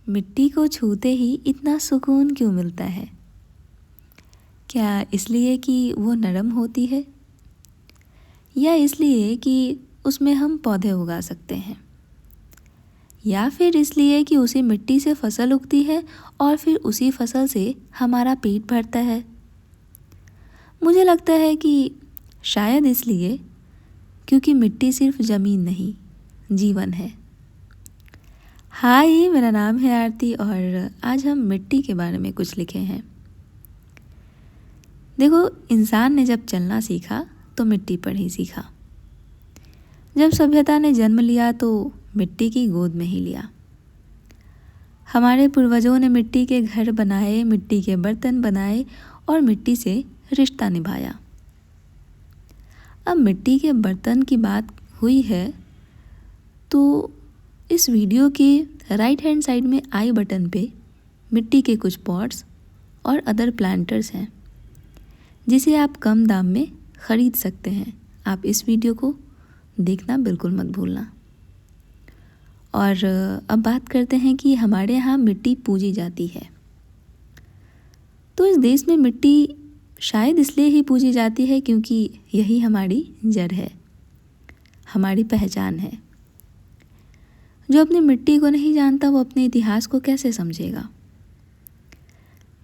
मिट्टी को छूते ही इतना सुकून क्यों मिलता है? क्या इसलिए कि वो नरम होती है, या इसलिए कि उसमें हम पौधे उगा सकते हैं, या फिर इसलिए कि उसी मिट्टी से फसल उगती है और फिर उसी फसल से हमारा पेट भरता है? मुझे लगता है कि शायद इसलिए, क्योंकि मिट्टी सिर्फ ज़मीन नहीं, जीवन है। हाय, मेरा नाम है आरती और आज हम मिट्टी के बारे में कुछ लिखे हैं। देखो, इंसान ने जब चलना सीखा तो मिट्टी पर ही सीखा। जब सभ्यता ने जन्म लिया तो मिट्टी की गोद में ही लिया। हमारे पूर्वजों ने मिट्टी के घर बनाए, मिट्टी के बर्तन बनाए और मिट्टी से रिश्ता निभाया। अब मिट्टी के बर्तन की बात हुई है तो इस वीडियो के राइट हैंड साइड में आई बटन पे मिट्टी के कुछ पॉट्स और अदर प्लांटर्स हैं जिसे आप कम दाम में ख़रीद सकते हैं। आप इस वीडियो को देखना बिल्कुल मत भूलना। और अब बात करते हैं कि हमारे यहाँ मिट्टी पूजी जाती है। तो इस देश में मिट्टी शायद इसलिए ही पूजी जाती है क्योंकि यही हमारी जड़ है, हमारी पहचान है। जो अपनी मिट्टी को नहीं जानता वो अपने इतिहास को कैसे समझेगा?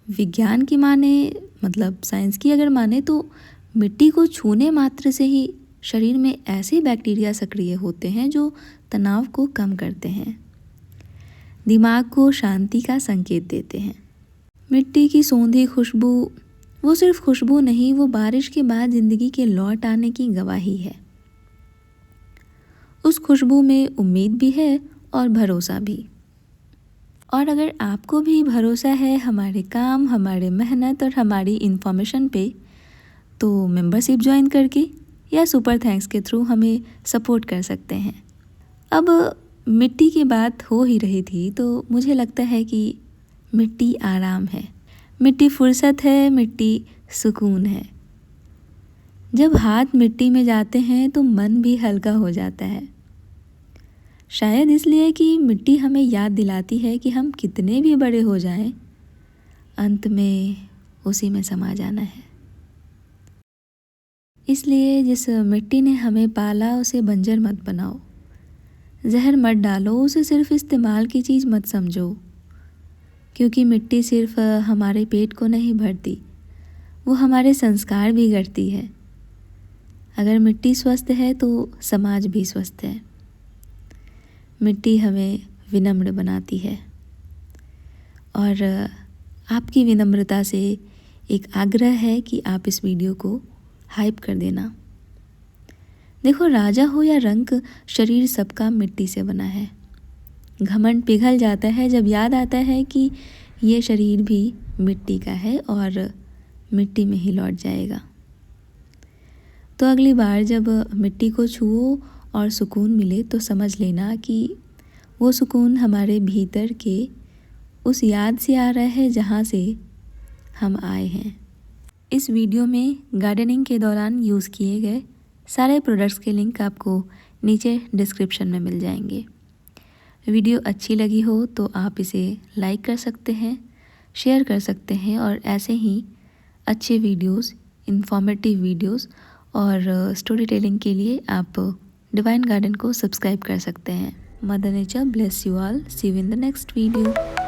विज्ञान की माने, मतलब साइंस की अगर माने, तो मिट्टी को छूने मात्र से ही शरीर में ऐसे बैक्टीरिया सक्रिय होते हैं जो तनाव को कम करते हैं, दिमाग को शांति का संकेत देते हैं। मिट्टी की सोंधी खुशबू वो सिर्फ खुशबू नहीं, वो बारिश के बाद ज़िंदगी के लौट आने की गवाही है। उस खुशबू में उम्मीद भी है और भरोसा भी। और अगर आपको भी भरोसा है हमारे काम, हमारे मेहनत और हमारी इन्फॉर्मेशन पे, तो मेंबरशिप ज्वाइन करके या सुपर थैंक्स के थ्रू हमें सपोर्ट कर सकते हैं। अब मिट्टी की बात हो ही रही थी तो मुझे लगता है कि मिट्टी आराम है, मिट्टी फुर्सत है, मिट्टी सुकून है। जब हाथ मिट्टी में जाते हैं तो मन भी हल्का हो जाता है। शायद इसलिए कि मिट्टी हमें याद दिलाती है कि हम कितने भी बड़े हो जाएं, अंत में उसी में समा जाना है। इसलिए जिस मिट्टी ने हमें पाला उसे बंजर मत बनाओ, जहर मत डालो, उसे सिर्फ इस्तेमाल की चीज़ मत समझो। क्योंकि मिट्टी सिर्फ हमारे पेट को नहीं भरती, वो हमारे संस्कार भी गढ़ती है। अगर मिट्टी स्वस्थ है तो समाज भी स्वस्थ है। मिट्टी हमें विनम्र बनाती है और आपकी विनम्रता से एक आग्रह है कि आप इस वीडियो को हाइप कर देना। देखो, राजा हो या रंक, शरीर सबका मिट्टी से बना है। घमंड पिघल जाता है जब याद आता है कि ये शरीर भी मिट्टी का है और मिट्टी में ही लौट जाएगा। तो अगली बार जब मिट्टी को छुओ और सुकून मिले तो समझ लेना कि वो सुकून हमारे भीतर के उस याद से आ रहा है जहाँ से हम आए हैं। इस वीडियो में गार्डनिंग के दौरान यूज़ किए गए सारे प्रोडक्ट्स के लिंक आपको नीचे डिस्क्रिप्शन में मिल जाएंगे। वीडियो अच्छी लगी हो तो आप इसे लाइक कर सकते हैं, शेयर कर सकते हैं और ऐसे ही अच्छे वीडियोस, इंफॉर्मेटिव वीडियोस और स्टोरी टेलिंग के लिए आप डिवाइन गार्डन को सब्सक्राइब कर सकते हैं। Mother nature bless you all. See you in the next video.